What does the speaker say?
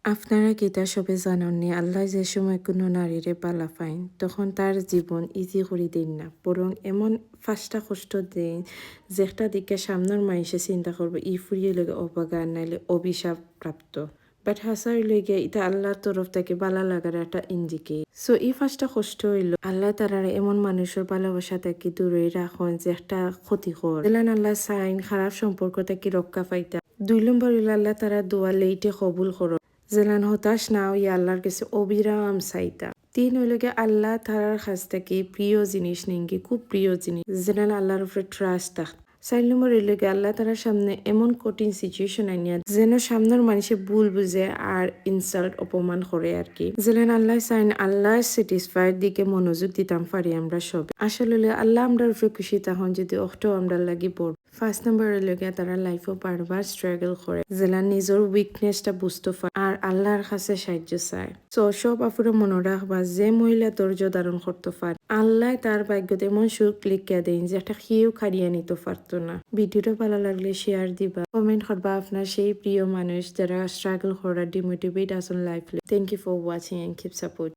আপনারা কি তা সবে জানেননি আল্লাহ যে সময় কোনো নারীরে পালা পাইন তখন তার জীবন ইজি করে দিন না, বরং এমন ফার্স্টটা কষ্ট দেন যেটা দিকে সামনের মানুষে চিন্তা করবো ই ফুরিয়ে লগে অবাগান নাইলে অভিশাপ প্রাপ্ত। বাট হাসার লইগে এটা আল্লাহর তরফ থেকে বালা লাগার একটা ইন্ডিকেট। সো এই ফার্স্টটা কষ্ট হইল আল্লাহ তারার এমন মানুষের ভালোবাসা থেকে দূরে রাখুন যে একটা ক্ষতিকর দিলেন আল্লাহ সাইন খারাপ সম্পর্ক থেকে রক্ষা পাইতা। 2 নম্বর হইল আল্লাহ তারা দোয়া লেইটে কবুল করো জেলান হতাশ না হইয়া আল্লাহর কাছে অবিরাম চাইতা। 3 হইল গিয়ে আল্লাহ তারার কাছ থেকে প্রিয় জিনিস নিঙ্গি খুব প্রিয় জিনিস যেন আল্লাহর উপরে ট্রাস্ট থাক। 4 নম্বর হইল গিয়ে আল্লাহ তারার সামনে এমন কঠিন সিচুয়েশন আনিয়া যেন সামনের মানুষে ভুল বুঝে আর ইনসাল্ট অপমান করে আর কি। যেলেন আল্লাহ চাইন আল্লাহ স্যাটিসফাইড দিকে মনোযোগ দিতাম পারি আমরা সব। আসলে আল্লাহ আমরা উপরে খুশি তখন যদি অটো আমরা লাগি পড়ব। 5 নম্বর লগে তারা লাইফও বারবার স্ট্রাগল করে জেলা নিজের উইকনেসটা বুঝতে পারে আর আল্লাহর কাছে সাহায্য চায়। তো সব আপুরে মনে রাখবা যে মহিলা ধৈর্য ধারণ করতে পারে আল্লাহ তার ভাগ্যতে এমন সুখ লিখিয়া দেন যেটা কেউ খাড়িয়ে নিতে পারতো না। ভিডিওটা ভালো লাগলে শেয়ার দিবা, কমেন্ট করবা আপনার সেই প্রিয় মানুষ যারা স্ট্রাগল করা ডিমোটিভেট আসন life. Thank you for watching and keep support.